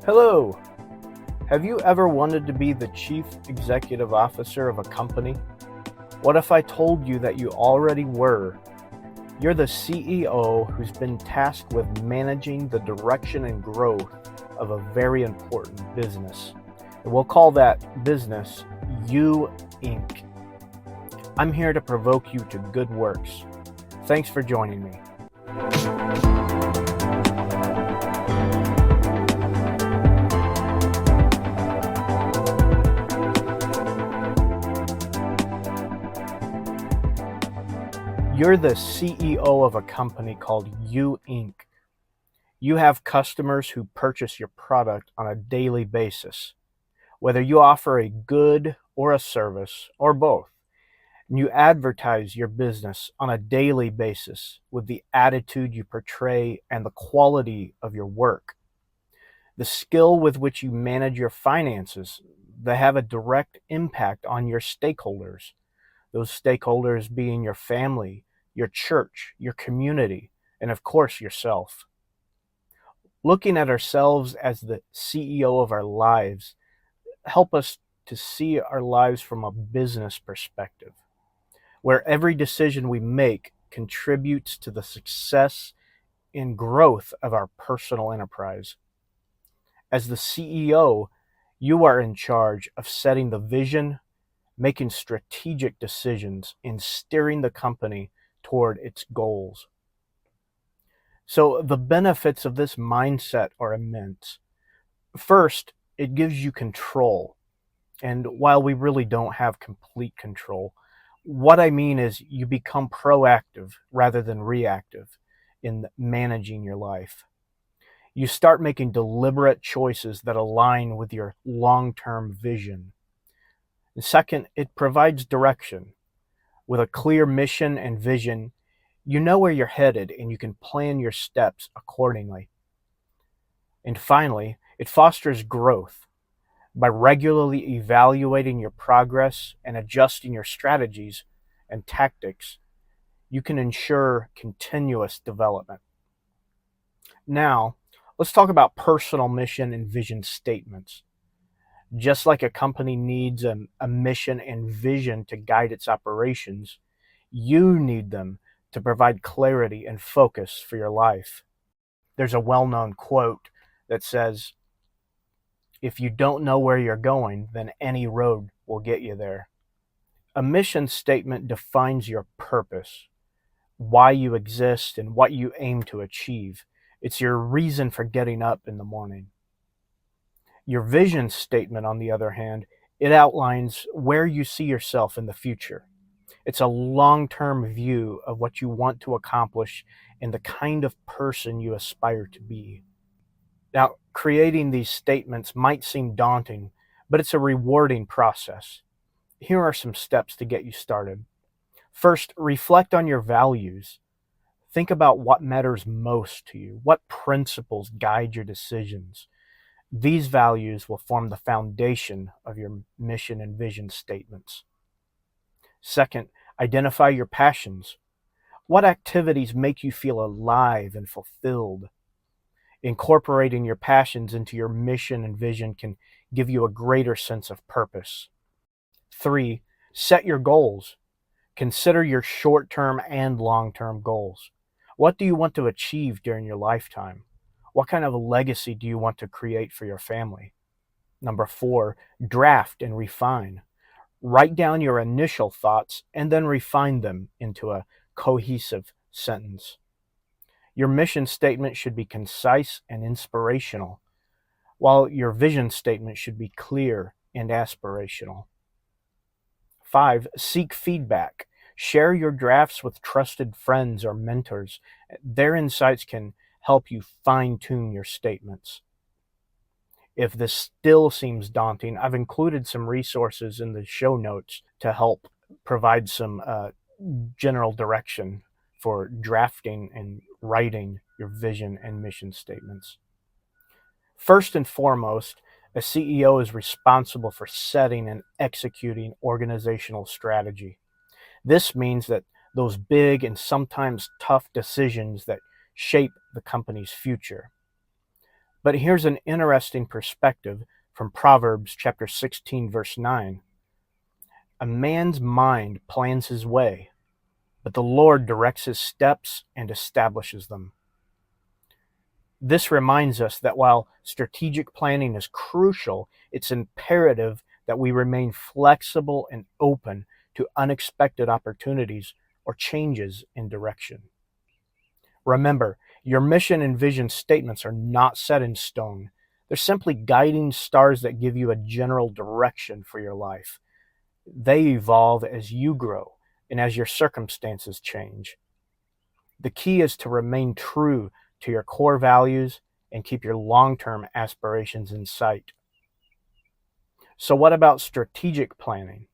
Hello! Have you ever wanted to be the chief executive officer of a company? What if I told you that you already were? You're the CEO who's been tasked with managing the direction and growth of a very important business. And we'll call that business You Inc. I'm here to provoke you to good works. Thanks for joining me. You're the CEO of a company called You Inc. You have customers who purchase your product on a daily basis. Whether you offer a good or a service or both, and you advertise your business on a daily basis with the attitude you portray and the quality of your work. The skill with which you manage your finances, they have a direct impact on your stakeholders. Those stakeholders being your family, your church, your community, and of course yourself. Looking at ourselves as the CEO of our lives help us to see our lives from a business perspective, where every decision we make contributes to the success and growth of our personal enterprise. As the CEO, you are in charge of setting the vision, making strategic decisions, and steering the company toward its goals. So the benefits of this mindset are immense. First, it gives you control. And while we really don't have complete control, what I mean is you become proactive rather than reactive in managing your life. You start making deliberate choices that align with your long-term vision. And second, it provides direction. With a clear mission and vision, you know where you're headed and you can plan your steps accordingly. And finally, it fosters growth. By regularly evaluating your progress and adjusting your strategies and tactics, you can ensure continuous development. Now, let's talk about personal mission and vision statements. Just like a company needs a mission and vision to guide its operations, you need them to provide clarity and focus for your life. There's a well-known quote that says, "If you don't know where you're going, then any road will get you there." A mission statement defines your purpose, why you exist, and what you aim to achieve. It's your reason for getting up in the morning. Your vision statement, on the other hand, it outlines where you see yourself in the future. It's a long-term view of what you want to accomplish and the kind of person you aspire to be. Now, creating these statements might seem daunting, but it's a rewarding process. Here are some steps to get you started. First, reflect on your values. Think about what matters most to you. What principles guide your decisions? These values will form the foundation of your mission and vision statements. Second, identify your passions. What activities make you feel alive and fulfilled? Incorporating your passions into your mission and vision can give you a greater sense of purpose. 3, set your goals. Consider your short-term and long-term goals. What do you want to achieve during your lifetime? What kind of a legacy do you want to create for your family? Number 4, draft and refine. Write down your initial thoughts and then refine them into a cohesive sentence. Your mission statement should be concise and inspirational, while your vision statement should be clear and aspirational. 5, seek feedback. Share your drafts with trusted friends or mentors. Their insights can help you fine-tune your statements. If this still seems daunting, I've included some resources in the show notes to help provide some general direction for drafting and writing your vision and mission statements. First and foremost, a CEO is responsible for setting and executing organizational strategy. This means that those big and sometimes tough decisions that shape the company's future. But here's an interesting perspective from Proverbs chapter 16, verse 9. A man's mind plans his way, but the Lord directs his steps and establishes them. This reminds us that while strategic planning is crucial, it's imperative that we remain flexible and open to unexpected opportunities or changes in direction. Remember, your mission and vision statements are not set in stone. They're simply guiding stars that give you a general direction for your life. They evolve as you grow and as your circumstances change. The key is to remain true to your core values and keep your long-term aspirations in sight. So what about strategic planning?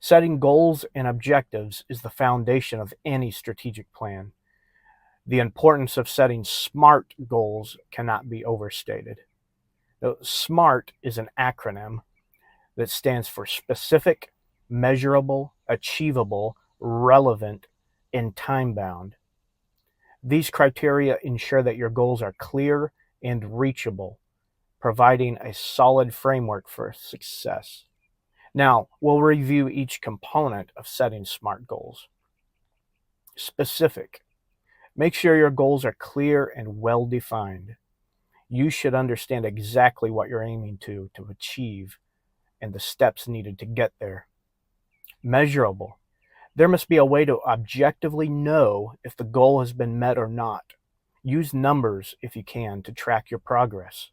Setting goals and objectives is the foundation of any strategic plan. The importance of setting SMART goals cannot be overstated. Now, SMART is an acronym that stands for specific, measurable, achievable, relevant, and time-bound. These criteria ensure that your goals are clear and reachable, providing a solid framework for success. Now, we'll review each component of setting SMART goals. Specific. Make sure your goals are clear and well-defined. You should understand exactly what you're aiming to achieve and the steps needed to get there. Measurable. There must be a way to objectively know if the goal has been met or not. Use numbers, if you can, to track your progress.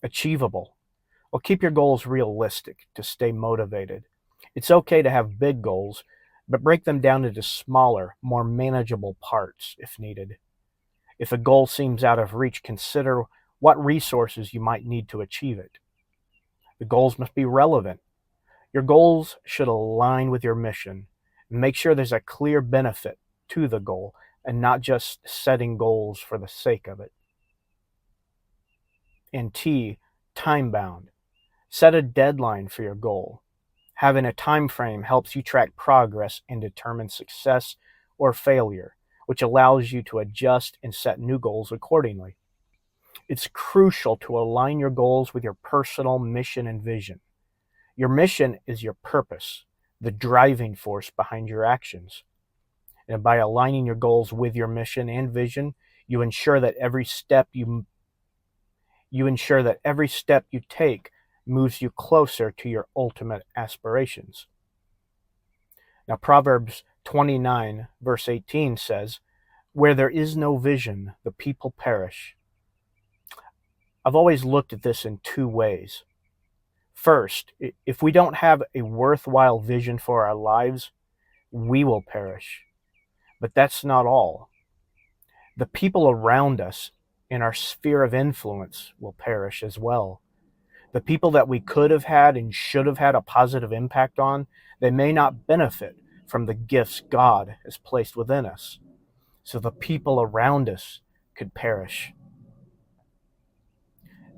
Achievable. Well, keep your goals realistic to stay motivated. It's okay to have big goals, but break them down into smaller, more manageable parts if needed. If a goal seems out of reach, consider what resources you might need to achieve it. The goals must be relevant. Your goals should align with your mission. Make sure there's a clear benefit to the goal and not just setting goals for the sake of it. And T, time-bound. Set a deadline for your goal. Having a time frame helps you track progress and determine success or failure, which allows you to adjust and set new goals accordingly. It's crucial to align your goals with your personal mission and vision. Your mission is your purpose, the driving force behind your actions. And by aligning your goals with your mission and vision, you ensure that every step you take moves you closer to your ultimate aspirations. Now, Proverbs 29, verse 18 says, "Where there is no vision, the people perish." I've always looked at this in two ways. First, if we don't have a worthwhile vision for our lives, we will perish. But that's not all. The people around us in our sphere of influence will perish as well. The people that we could have had and should have had a positive impact on, they may not benefit from the gifts God has placed within us. So the people around us could perish.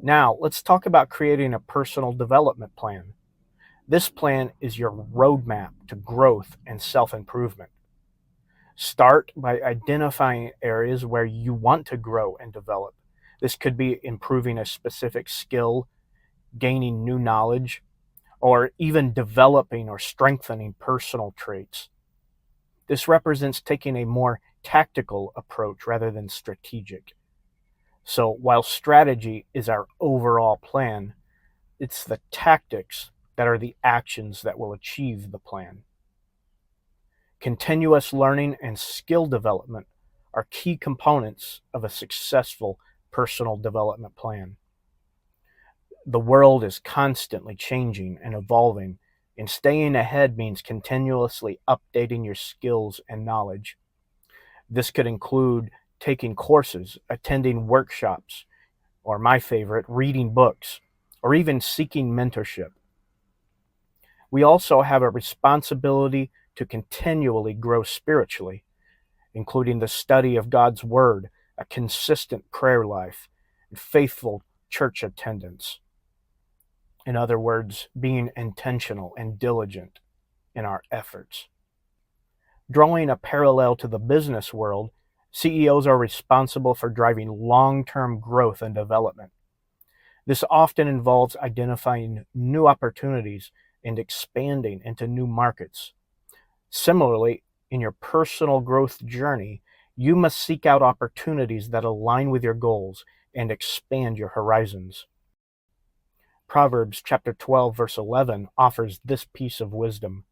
Now, let's talk about creating a personal development plan. This plan is your roadmap to growth and self-improvement. Start by identifying areas where you want to grow and develop. This could be improving a specific skill, gaining new knowledge, or even developing or strengthening personal traits. This represents taking a more tactical approach rather than strategic. So while strategy is our overall plan, it's the tactics that are the actions that will achieve the plan. Continuous learning and skill development are key components of a successful personal development plan. The world is constantly changing and evolving, and staying ahead means continuously updating your skills and knowledge. This could include taking courses, attending workshops, or my favorite, reading books, or even seeking mentorship. We also have a responsibility to continually grow spiritually, including the study of God's Word, a consistent prayer life, and faithful church attendance. In other words, being intentional and diligent in our efforts. Drawing a parallel to the business world, CEOs are responsible for driving long-term growth and development. This often involves identifying new opportunities and expanding into new markets. Similarly, in your personal growth journey, you must seek out opportunities that align with your goals and expand your horizons. Proverbs chapter 12, verse 11 offers this piece of wisdom.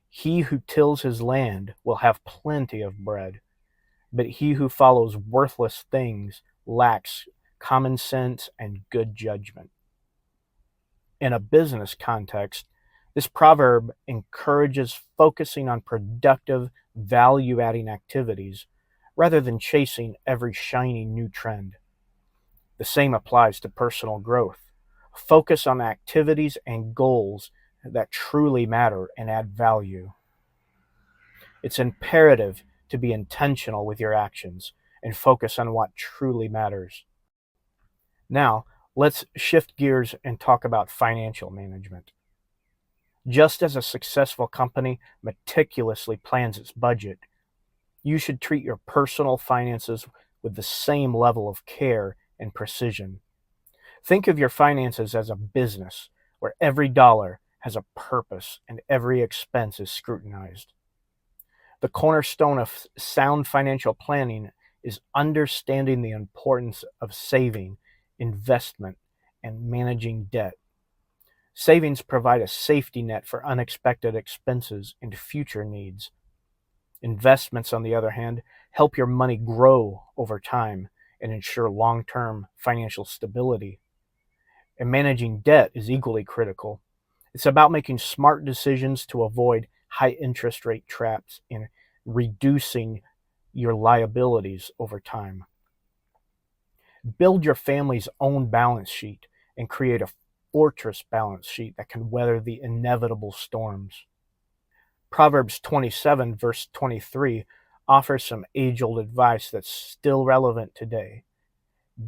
He who tills his land will have plenty of bread, but he who follows worthless things lacks common sense and good judgment. In a business context, this proverb encourages focusing on productive, value-adding activities rather than chasing every shiny new trend. The same applies to personal growth. Focus on activities and goals that truly matter and add value. It's imperative to be intentional with your actions and focus on what truly matters. Now, let's shift gears and talk about financial management. Just as a successful company meticulously plans its budget, you should treat your personal finances with the same level of care and precision. Think of your finances as a business where every dollar has a purpose and every expense is scrutinized. The cornerstone of sound financial planning is understanding the importance of saving, investment, and managing debt. Savings provide a safety net for unexpected expenses and future needs. Investments, on the other hand, help your money grow over time and ensure long-term financial stability. And managing debt is equally critical. It's about making smart decisions to avoid high interest rate traps and reducing your liabilities over time. Build your family's own balance sheet and create a fortress balance sheet that can weather the inevitable storms. Proverbs 27, verse 23 offers some age-old advice that's still relevant today.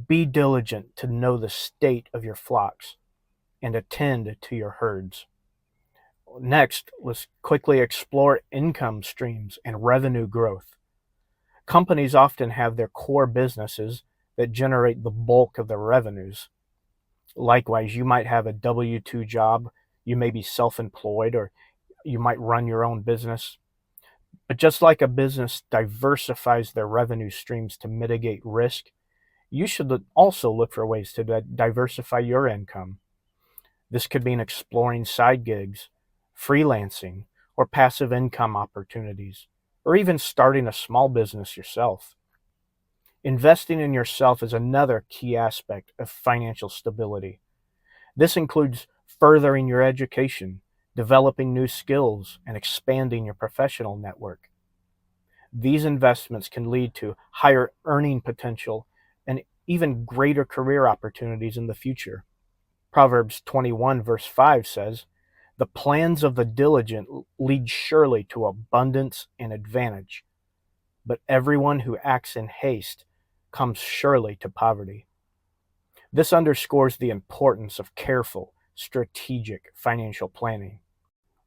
Be diligent to know the state of your flocks and attend to your herds. Next, let's quickly explore income streams and revenue growth. Companies often have their core businesses that generate the bulk of their revenues. Likewise, you might have a W-2 job, you may be self-employed, or you might run your own business. But just like a business diversifies their revenue streams to mitigate risk, you should also look for ways to diversify your income. This could mean exploring side gigs, freelancing, or passive income opportunities, or even starting a small business yourself. Investing in yourself is another key aspect of financial stability. This includes furthering your education, developing new skills, and expanding your professional network. These investments can lead to higher earning potential and even greater career opportunities in the future. Proverbs 21, verse 5 says, "The plans of the diligent lead surely to abundance and advantage, but everyone who acts in haste comes surely to poverty." This underscores the importance of careful, strategic financial planning.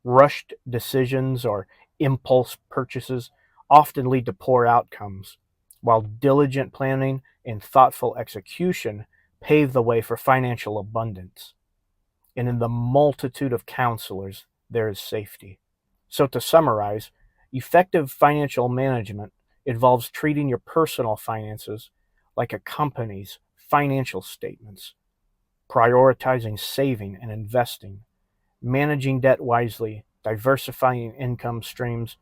Rushed decisions or impulse purchases often lead to poor outcomes, while diligent planning and thoughtful execution pave the way for financial abundance. And in the multitude of counselors, there is safety. So to summarize, effective financial management involves treating your personal finances like a company's financial statements, prioritizing saving and investing, managing debt wisely, diversifying income streams,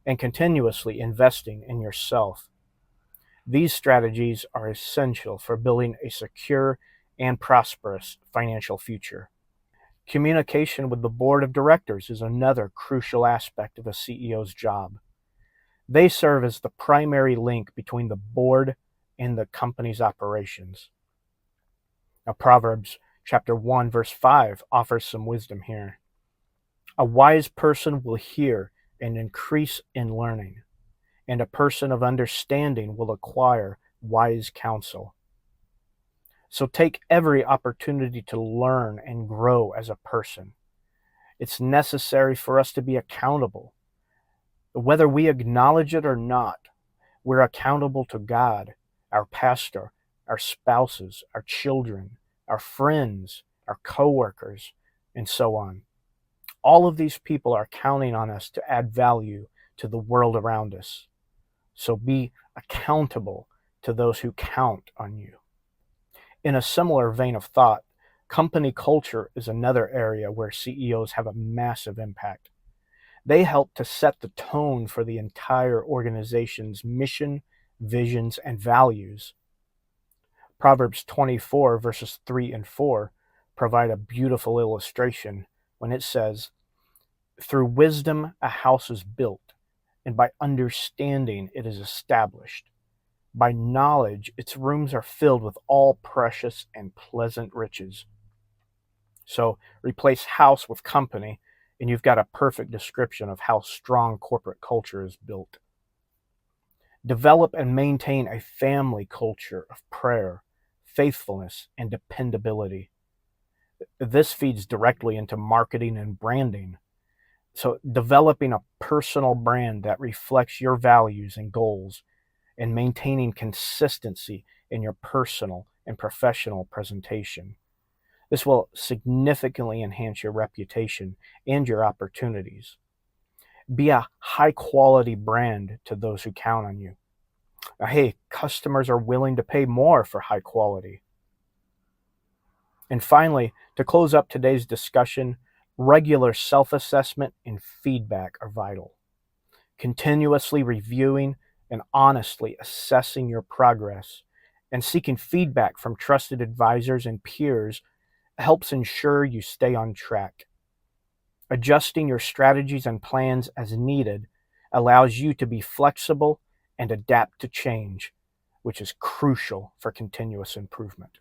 and continuously investing in yourself. These strategies are essential for building a secure and prosperous financial future. Communication with the board of directors is another crucial aspect of a CEO's job. They serve as the primary link between the board and the company's operations. Now, Proverbs chapter 1, verse 5 offers some wisdom here. A wise person will hear and increase in learning, and a person of understanding will acquire wise counsel. So take every opportunity to learn and grow as a person. It's necessary for us to be accountable. Whether we acknowledge it or not, We're accountable to God, our pastor, our spouses, our children, our friends, our coworkers, and so on. All of these people are counting on us to add value to the world around us. So be accountable to those who count on you. In a similar vein of thought, company culture is another area where CEOs have a massive impact. They help to set the tone for the entire organization's mission, visions, and values. Proverbs 24, verses 3 and 4 provide a beautiful illustration when it says, "Through wisdom a house is built, and by understanding it is established. By knowledge its rooms are filled with all precious and pleasant riches." So replace house with company, and you've got a perfect description of how strong corporate culture is built. Develop and maintain a family culture of prayer, faithfulness, and dependability. This feeds directly into marketing and branding. So developing a personal brand that reflects your values and goals, and maintaining consistency in your personal and professional presentation. This will significantly enhance your reputation and your opportunities. Be a high quality brand to those who count on you. Now, hey, customers are willing to pay more for high quality. And finally, to close up today's discussion, regular self-assessment and feedback are vital. Continuously reviewing and honestly assessing your progress and seeking feedback from trusted advisors and peers helps ensure you stay on track. Adjusting your strategies and plans as needed allows you to be flexible and adapt to change, which is crucial for continuous improvement.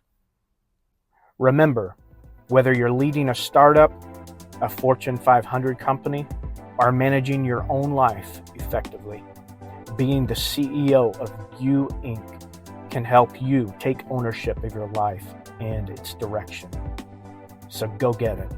Remember, whether you're leading a startup, a Fortune 500 company, or managing your own life effectively, being the CEO of You Inc. can help you take ownership of your life and its direction. So go get it.